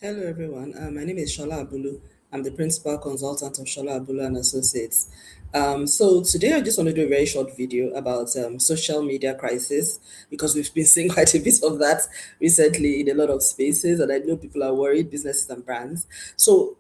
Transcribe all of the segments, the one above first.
Hello, everyone. My name is Shola Abulu. I'm the principal consultant of Shola Abulu and Associates. So today I just want to do a very short video about social media crisis because we've been seeing quite a bit of that recently in a lot of spaces, and I know people are worried, businesses and brands. So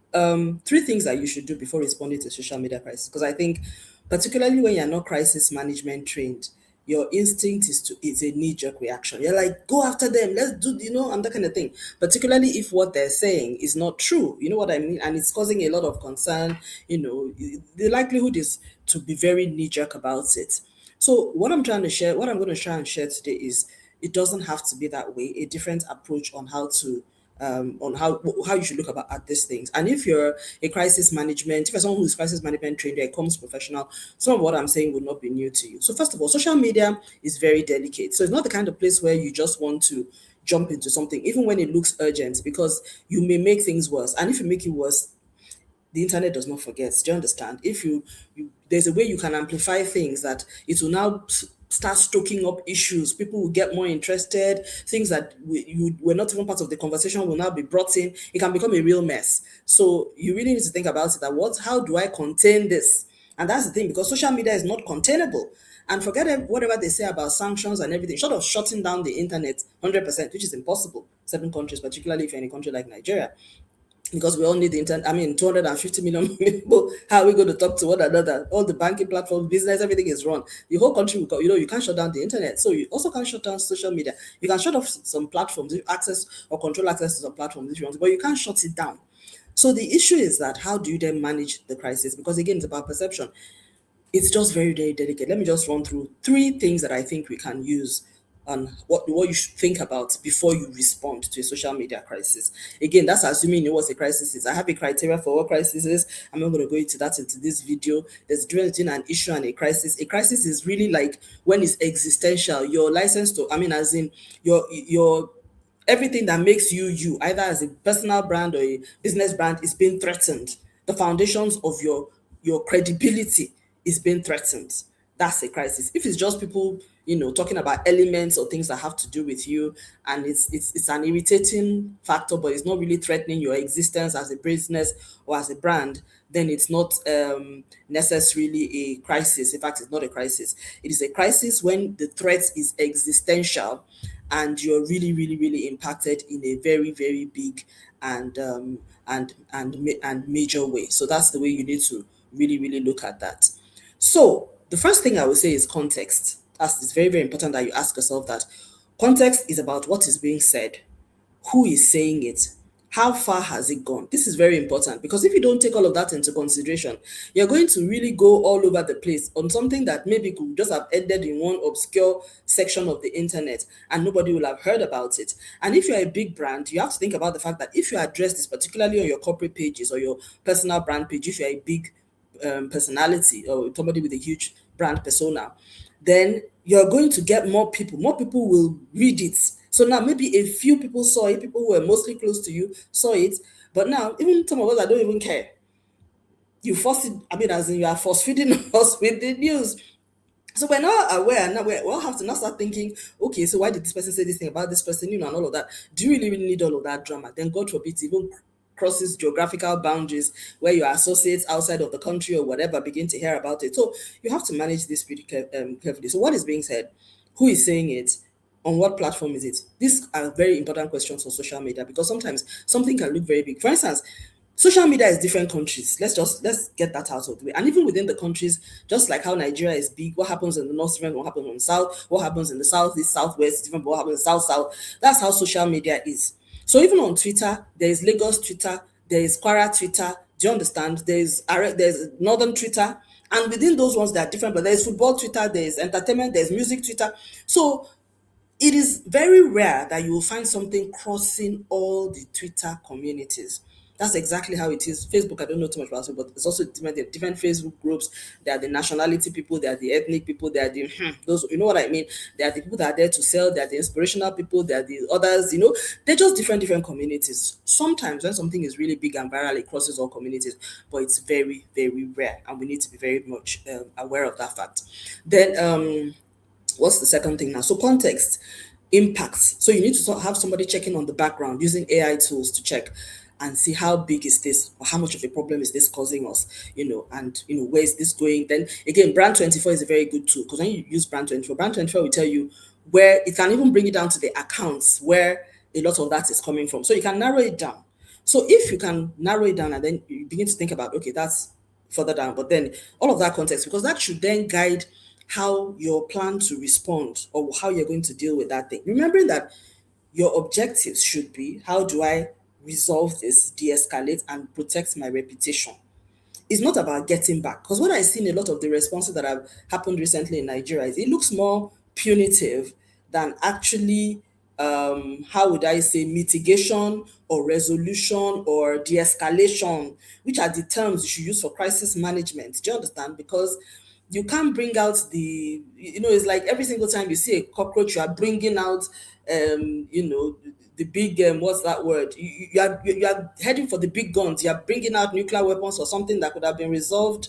three things that you should do before responding to social media crisis, because I think particularly when you're not crisis management trained, your instinct is a knee-jerk reaction. You're like, go after them, let's do, and that kind of thing. Particularly if what they're saying is not true. You know what I mean? And it's causing a lot of concern. The likelihood is to be very knee-jerk about it. So what I'm going to try and share today is it doesn't have to be that way. A different approach on how you should look about at these things. And if you're a crisis management, if you're someone who's crisis management trained, you're a comms professional, some of what I'm saying will not be new to you. So first of all, social media is very delicate. So it's not the kind of place where you just want to jump into something, even when it looks urgent, because you may make things worse. And if you make it worse, the internet does not forget. Do you understand? If there's a way you can amplify things that it will now start stoking up issues. People will get more interested. Things that you were not even part of the conversation will now be brought in. It can become a real mess. So you really need to think about it. How do I contain this? And that's the thing, because social media is not containable. And forget whatever they say about sanctions and everything, short of shutting down the internet 100%, which is impossible. Certain countries, particularly if you're in a country like Nigeria, because we all need the internet. I mean, 250 million people. How are we going to talk to one another? All the banking platforms, business, everything is run. The whole country will go, you can't shut down the internet. So you also can't shut down social media. You can shut off some platforms, access or control access to some platforms if you want to, but you can't shut it down. So the issue is that how do you then manage the crisis? Because again, it's about perception. It's just very, very delicate. Let me just run through three things that I think we can use on what you should think about before you respond to a social media crisis. Again, that's assuming you know what a crisis is. I have a criteria for what crisis is. I'm not going to go into that into this video. There's a difference between an issue and a crisis. A crisis is really like when it's existential. Your license to, I mean, as in your everything that makes you, either as a personal brand or a business brand, is being threatened. The foundations of your credibility is being threatened. That's a crisis. If it's just people, talking about elements or things that have to do with you, and it's an irritating factor, but it's not really threatening your existence as a business or as a brand, then it's not necessarily a crisis. In fact, it's not a crisis. It is a crisis when the threat is existential and you're really, really, really impacted in a very, very big and major way. So that's the way you need to really, really look at that. So the first thing I would say is context. It's very, very important that you ask yourself that. Context is about what is being said, who is saying it, how far has it gone. This is very important, because if you don't take all of that into consideration, you're going to really go all over the place on something that maybe could just have ended in one obscure section of the internet and nobody will have heard about it. And if you're a big brand, you have to think about the fact that if you address this, particularly on your corporate pages or your personal brand page, if you're a big personality or somebody with a huge brand persona, then you're going to get more people. More people will read it. So now maybe a few people saw it, people who were mostly close to you saw it, but now even some of us that don't even care, you force it. I mean, as in you are force feeding us with the news. So we're not aware. Now we all have to now start thinking, okay, so why did this person say this thing about this person, and all of that? Do you really, really need all of that drama? Then God forbid, it even crosses geographical boundaries where your associates outside of the country or whatever begin to hear about it. So you have to manage this pretty carefully. So what is being said? Who is saying it? On what platform is it? These are very important questions for social media, because sometimes something can look very big. For instance, social media is different countries. Let's get that out of the way. And even within the countries, just like how Nigeria is big, what happens in the north is different from what happens in the south, what happens in the southeast, southwest is different from what happens in the south. That's how social media is. So even on Twitter, there is Lagos Twitter, there is Kwara Twitter. Do you understand? There's Northern Twitter, and within those ones there are different. But there's football Twitter, there's entertainment, there's music Twitter. So it is very rare that you will find something crossing all the Twitter communities. That's exactly how it is. Facebook, I don't know too much about it, but it's also different Facebook groups. There are the nationality people, there are the ethnic people, there are the those, you know what I mean? There are the people that are there to sell, there are the inspirational people, there are the others, they're just different communities. Sometimes when something is really big and viral, it crosses all communities, but it's very, very rare, and we need to be very much aware of that fact. Then what's the second thing now? So context. impacts. So you need to have somebody checking on the background using AI tools to check and see how big is this or how much of a problem is this causing us, and where is this going. Then again, brand 24 is a very good tool because when you use brand 24 will tell you where it can even bring it down to the accounts where a lot of that is coming from. So you can narrow it down. So if you can narrow it down and then you begin to think about, okay, that's further down, but then all of that context, because that should then guide how your plan to respond or how you're going to deal with that thing. Remembering that your objectives should be, how do I resolve this, de-escalate, and protect my reputation? It's not about getting back. Because what I've seen a lot of the responses that have happened recently in Nigeria is it looks more punitive than actually, how would I say, mitigation or resolution or de-escalation, which are the terms you should use for crisis management. Do you understand? Because you can't bring out it's like every single time you see a cockroach, you are bringing out, the big, what's that word? You are heading for the big guns. You are bringing out nuclear weapons or something that could have been resolved,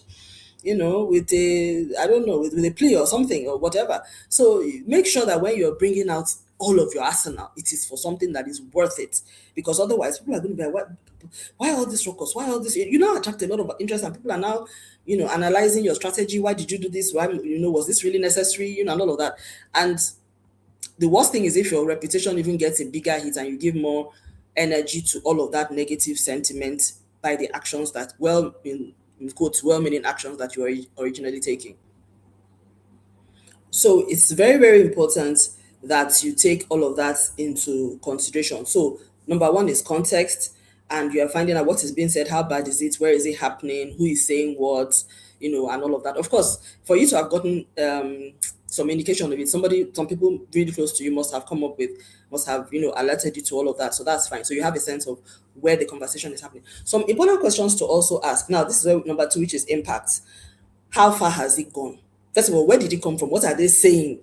with a, I don't know, with a plea or something or whatever. So make sure that when you're bringing out all of your arsenal, it is for something that is worth it. Because otherwise, people are going to be like, what? Why all this ruckus? Why all this? You now attract a lot of interest, and people are now, analyzing your strategy. Why did you do this? Why, was this really necessary? And all of that. And the worst thing is if your reputation even gets a bigger hit and you give more energy to all of that negative sentiment by the actions that, well, in quotes, well-meaning actions that you are originally taking. So it's very, very important that you take all of that into consideration. So number one is context, and you are finding out what is being said, how bad is it, where is it happening, who is saying what, and all of that. Of course, for you to have gotten some indication of it, some people really close to you must have alerted you to all of that. So that's fine. So you have a sense of where the conversation is happening. Some important questions to also ask. Now, this is number two, which is impact. How far has it gone? First of all, where did it come from? What are they saying?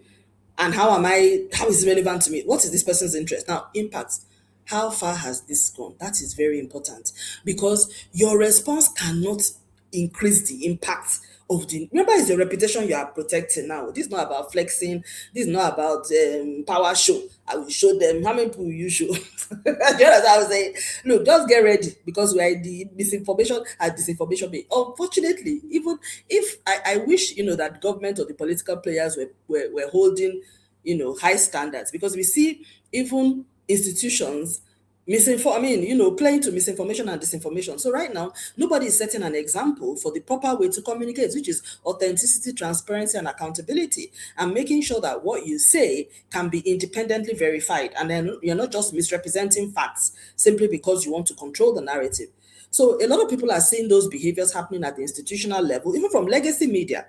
And how is it relevant to me? What is this person's interest? Now, impact. How far has this gone? That is very important because your response cannot increase the impact of the. Remember, it's your reputation you are protecting now. This is not about flexing. This is not about power show. I will show them how many people you show. Do you understand what I'm saying? Look, just get ready because we are in the misinformation and disinformation bay. Unfortunately, even if I wish that government or the political players were holding high standards, because we see even institutions playing to misinformation and disinformation. So right now, nobody is setting an example for the proper way to communicate, which is authenticity, transparency, and accountability, and making sure that what you say can be independently verified, and then you're not just misrepresenting facts simply because you want to control the narrative. So a lot of people are seeing those behaviors happening at the institutional level, even from legacy media,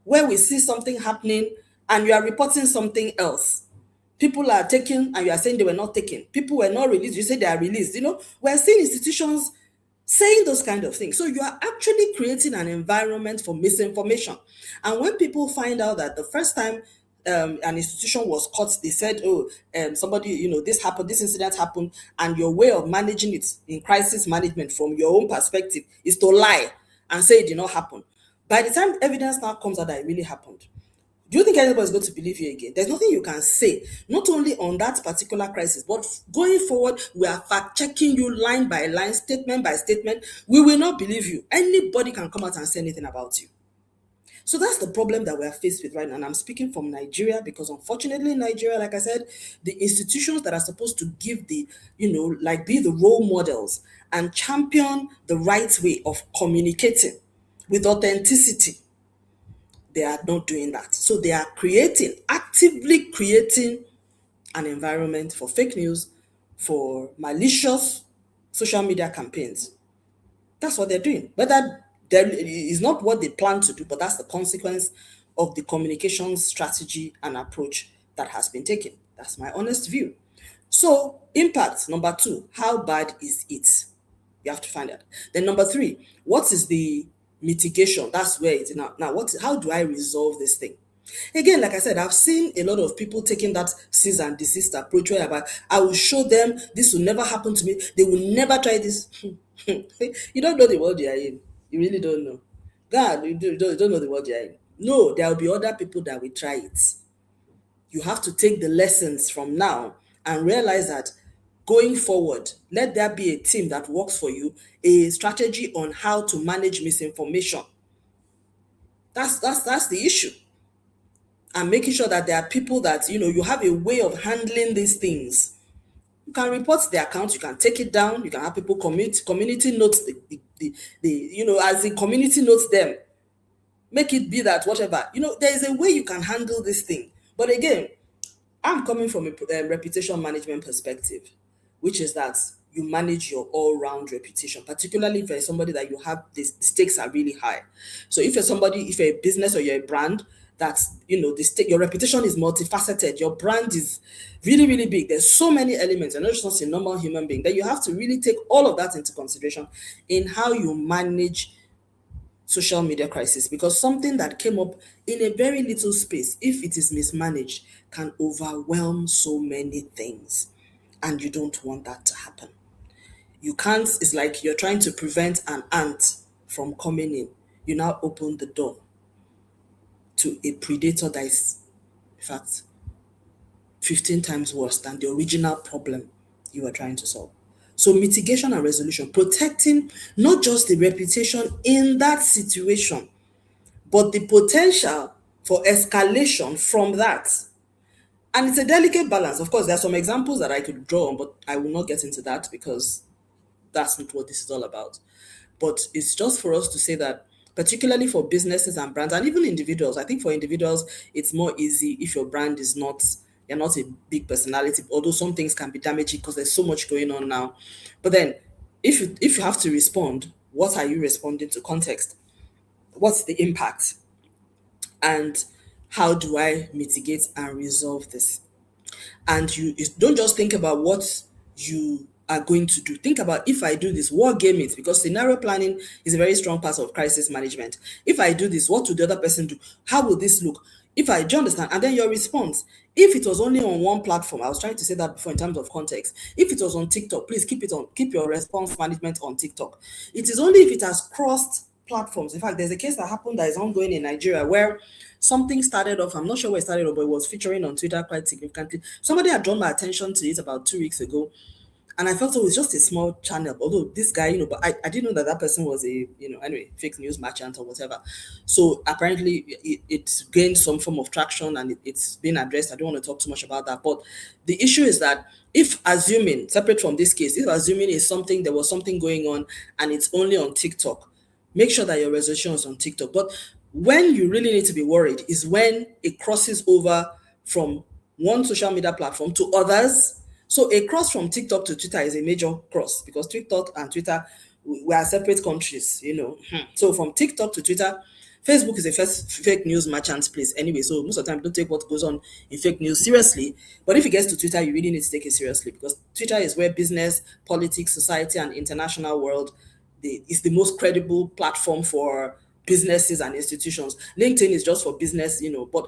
where we see something happening and you are reporting something else. People are taken and you are saying they were not taken. People were not released, you say they are released. We're seeing institutions saying those kind of things. So you are actually creating an environment for misinformation. And when people find out that the first time an institution was caught, they said, oh, somebody, this happened, this incident happened, and your way of managing it in crisis management from your own perspective is to lie and say it did not happen. By the time evidence now comes out that it really happened, do you think anybody's going to believe you again? There's nothing you can say, not only on that particular crisis, but going forward, we are fact checking you line by line, statement by statement. We will not believe you. Anybody can come out and say anything about you. So that's the problem that we are faced with right now. And I'm speaking from Nigeria because unfortunately in Nigeria, like I said, the institutions that are supposed to give be the role models and champion the right way of communicating with authenticity, they are not doing that. So they are actively creating an environment for fake news, for malicious social media campaigns. That's what they're doing. Whether there is not what they plan to do, but that's the consequence of the communication strategy and approach that has been taken. That's my honest view. So, impact number two, how bad is it? You have to find out. Then number three, what is the mitigation? That's where it's now. Now, how do I resolve this thing? Again, like I said, I've seen a lot of people taking that cease and desist approach where I will show them this will never happen to me. They will never try this. You don't know the world you are in. You really don't know. God, you don't know the world you are in. No, there will be other people that will try it. You have to take the lessons from now and realize that going forward, let there be a team that works for you, a strategy on how to manage misinformation. That's the issue. And making sure that there are people that, you have a way of handling these things. You can report the account, you can take it down, you can have people community notes as the community notes them. Make it be that whatever. There is a way you can handle this thing. But again, I'm coming from a reputation management perspective, which is that you manage your all-round reputation, particularly if you're somebody that you have the stakes are really high. So if you're a business or you're a brand that's your reputation is multifaceted, your brand is really, really big. There's so many elements, and not just a normal human being. Then you have to really take all of that into consideration in how you manage social media crisis, because something that came up in a very little space, if it is mismanaged, can overwhelm so many things, and you don't want that to happen. You can't, it's like you're trying to prevent an ant from coming in. You now open the door to a predator that is, in fact, 15 times worse than the original problem you were trying to solve. So mitigation and resolution, protecting not just the reputation in that situation, but the potential for escalation from that. And it's a delicate balance. Of course, there are some examples that I could draw on, but I will not get into that because that's not what this is all about. But it's just for us to say that, particularly for businesses and brands, and even individuals, I think for individuals, it's more easy if your brand is not, you're not a big personality, although some things can be damaging because there's so much going on now. But then, if you have to respond, what are you responding to? Context. What's the impact? And how do I mitigate and resolve this? And you don't just think about what you are going to do. Think about, if I do this, wargame it, because scenario planning is a very strong part of crisis management. If I do this, what will the other person do? How will this look? Do you understand? And then your response. If it was only on one platform, I was trying to say that before in terms of context. If it was on TikTok, please keep your response management on TikTok. It is only if it has crossed platforms. In fact, there's a case that happened that is ongoing in Nigeria where something started off, I'm not sure where it started off, but it was featuring on Twitter quite significantly. Somebody had drawn my attention to it about 2 weeks ago. And I felt it was just a small channel, although this guy, but I didn't know that that person was anyway, fake news merchant or whatever. So apparently it's gained some form of traction and it's been addressed. I don't want to talk too much about that. But the issue is that if assuming, separate from this case, if assuming there was something going on and it's only on TikTok, make sure that your resolution is on TikTok. But when you really need to be worried is when it crosses over from one social media platform to others. So a cross from TikTok to Twitter is a major cross because TikTok and Twitter we are separate countries. So from TikTok to Twitter, Facebook is a first fake news merchant place anyway. So most of the time, don't take what goes on in fake news seriously. But if it gets to Twitter, you really need to take it seriously because Twitter is where business, politics, society, and international world is the most credible platform for businesses and institutions. LinkedIn is just for business, but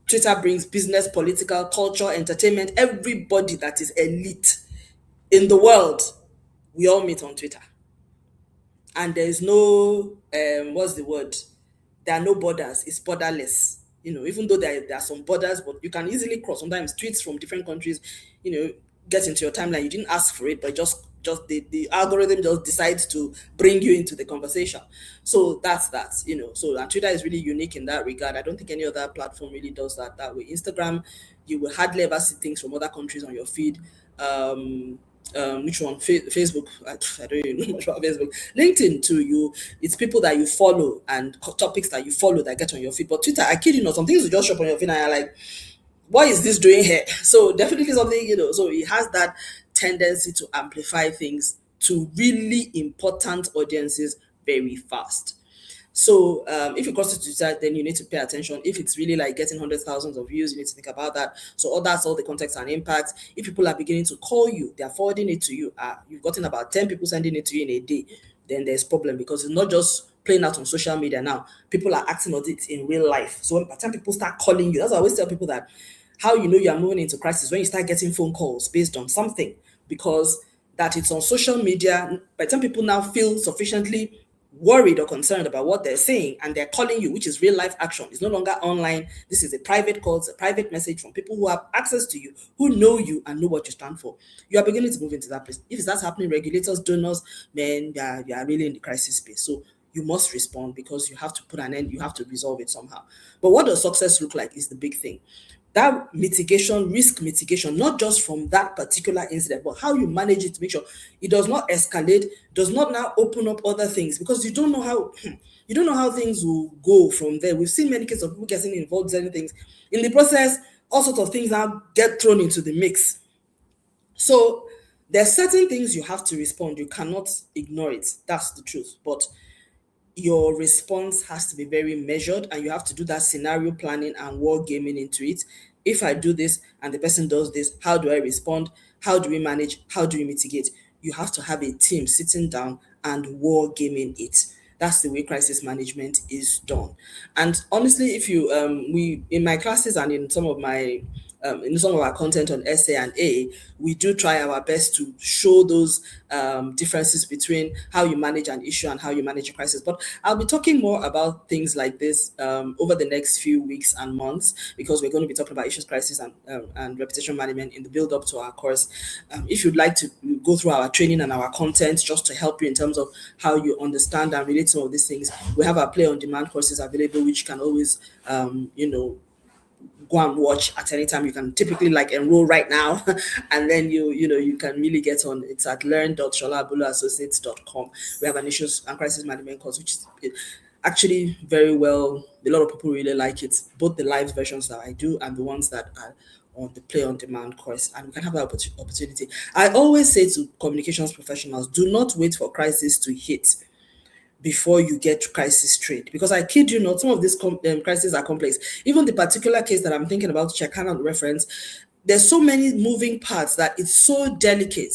Twitter brings business, political, culture, entertainment, everybody that is elite in the world. We all meet on Twitter. And there is no, what's the word? There are no borders. It's borderless. Even though there are some borders, but you can easily cross. Sometimes tweets from different countries, get into your timeline. You didn't ask for it, but just the algorithm just decides to bring you into the conversation. So that's that. So and Twitter is really unique in that regard. I don't think any other platform really does that way. Instagram, you will hardly ever see things from other countries on your feed. Which one? Facebook. I don't even know much about Facebook. LinkedIn too. It's people that you follow and topics that you follow that get on your feed. But Twitter, I kid you not, some things will just show up on your feed and you're like, what is this doing here? So definitely something, so it has that tendency to amplify things to really important audiences very fast. So if it crosses Twitter, then you need to pay attention. If it's really like getting hundreds, thousands of views, you need to think about that. So all that's all the context and impact. If people are beginning to call you, they're forwarding it to you. You've gotten about 10 people sending it to you in a day, then there's problem because it's not just playing out on social media now. People are acting on it in real life. So by the time people start calling you, that's why I always tell people that how you know you're moving into crisis when you start getting phone calls based on something, because that it's on social media. By the time people now feel sufficiently worried or concerned about what they're saying and they're calling you, which is real life action. It's no longer online. This is a private call, it's a private message from people who have access to you, who know you and know what you stand for. You are beginning to move into that place. If that's happening, regulators, donors, man, you are really in the crisis space. So you must respond because you have to put an end, you have to resolve it somehow. But what does success look like is the big thing. That mitigation, risk mitigation, not just from that particular incident, but how you manage it to make sure it does not escalate, does not now open up other things, because you don't know how you don't know how things will go from there. We've seen many cases of people getting involved in certain things. In the process, all sorts of things now get thrown into the mix. So there's certain things you have to respond. You cannot ignore it. That's the truth. But your response has to be very measured and you have to do that scenario planning and war gaming into it. If I do this and the person does this, how do I respond? How do we manage? How do we mitigate? You have to have a team sitting down and war gaming it. That's the way crisis management is done. And honestly, if you we in my classes and in some of our content on SA and A, we do try our best to show those differences between how you manage an issue and how you manage a crisis. But I'll be talking more about things like this over the next few weeks and months, because we're going to be talking about issues, crisis, and reputation management in the build up to our course. If you'd like to go through our training and our content just to help you in terms of how you understand and relate some of these things, we have our play on demand courses available, which you can always, go and watch at any time. You can typically like enroll right now and then you can really get on. It's at learn.sholaabuluassociates.com. We have an issues and crisis management course, which is actually very well. A lot of people really like it, both the live versions that I do and the ones that are on the play on demand course, and we can have that opportunity. I always say to communications professionals, do not wait for crisis to hit before you get to crisis trade. Because I kid you not, some of these crises are complex. Even the particular case that I'm thinking about, which I cannot reference, there's so many moving parts that it's so delicate.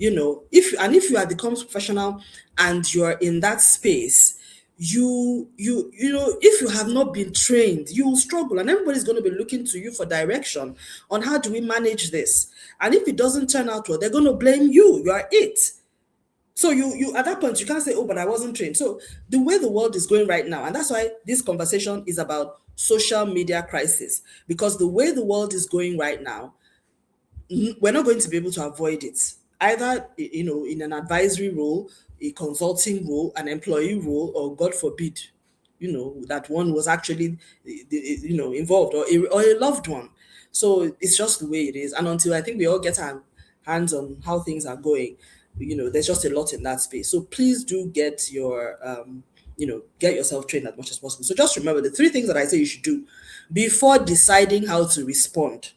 If you are the comms professional and you're in that space, if you have not been trained, you will struggle, and everybody's going to be looking to you for direction on how do we manage this. And if it doesn't turn out well, they're going to blame you. You are it. So you at that point you can't say, oh, but I wasn't trained. So the way the world is going right now, and that's why this conversation is about social media crisis, because the way the world is going right now, we're not going to be able to avoid it. Either in an advisory role, a consulting role, an employee role, or God forbid, that one was actually involved, or a loved one. So it's just the way it is. And until I think we all get our hands on how things are going, there's just a lot in that space. So please do get get yourself trained as much as possible. So just remember the three things that I say you should do before deciding how to respond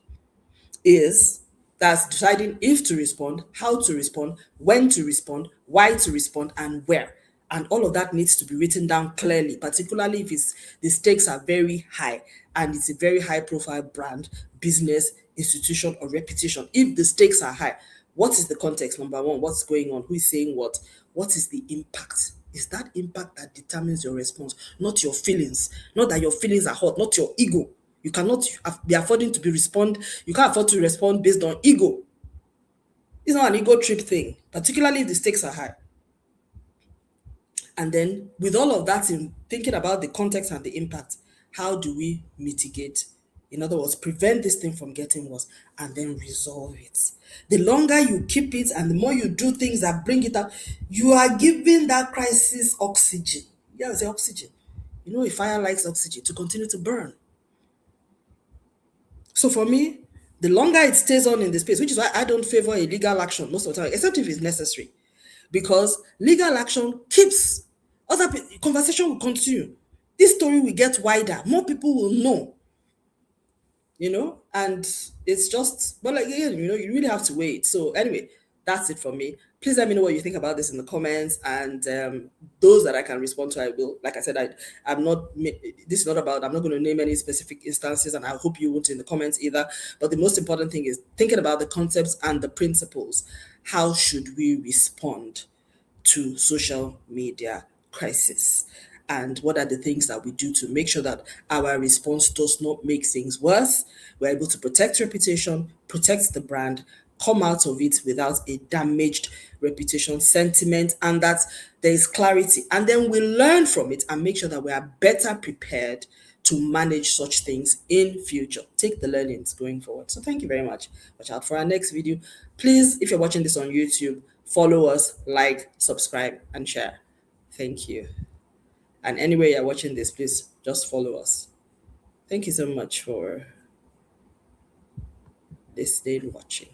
is that's deciding if to respond, how to respond, when to respond, why to respond, and where. And all of that needs to be written down clearly, particularly if the stakes are very high and it's a very high profile brand, business, institution, or reputation. If the stakes are high, what is the context? Number one, what's going on? Who is saying what? What is the impact? Is that impact that determines your response, not your feelings. Not that your feelings are hot, not your ego. You cannot be affording to be respond. You can't afford to respond based on ego. It's not an ego trip thing, particularly if the stakes are high. And then with all of that in thinking about the context and the impact, how do we mitigate? In other words, prevent this thing from getting worse and then resolve it. The longer you keep it and the more you do things that bring it up, you are giving that crisis oxygen. Yeah, it's oxygen. A fire likes oxygen to continue to burn. So for me, the longer it stays on in the space, which is why I don't favor a legal action most of the time, except if it's necessary, because legal action keeps conversation will continue. This story will get wider. More people will know. And it's just, but like again, you really have to wait. So anyway, that's it for me. Please let me know what you think about this in the comments, and those that I can respond to, I will. Like I said, I'm not. This is not about. I'm not going to name any specific instances, and I hope you won't in the comments either. But the most important thing is thinking about the concepts and the principles. How should we respond to social media crisis? And what are the things that we do to make sure that our response does not make things worse? We're able to protect reputation, protect the brand, come out of it without a damaged reputation, sentiment, and that there is clarity. And then we learn from it and make sure that we are better prepared to manage such things in future. Take the learnings going forward. So thank you very much. Watch out for our next video. Please, if you're watching this on YouTube, follow us, like, subscribe, and share. Thank you. And anywhere you're watching this, please just follow us. Thank you so much for this day watching.